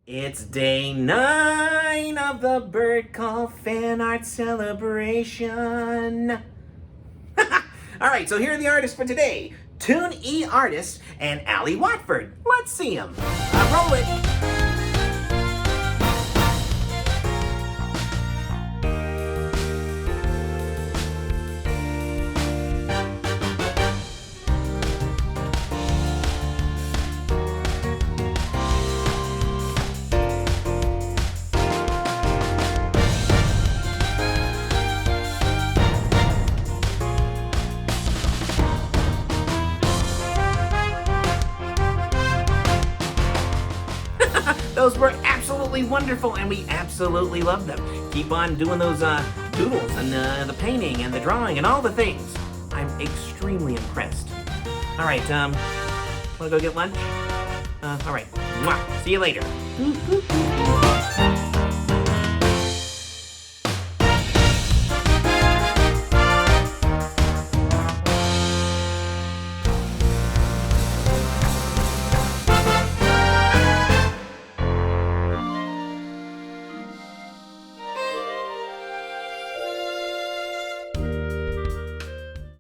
It's day 9 of the Bird Call Fan Art Celebration. All right, so here are the artists for today. Toon E. Artist and Allie Watford. Let's see them. Roll it. Those were absolutely wonderful, and we absolutely love them. Keep on doing those doodles and the painting and the drawing and all the things. I'm extremely impressed. All right, wanna go get lunch? All right. Mwah. See you later.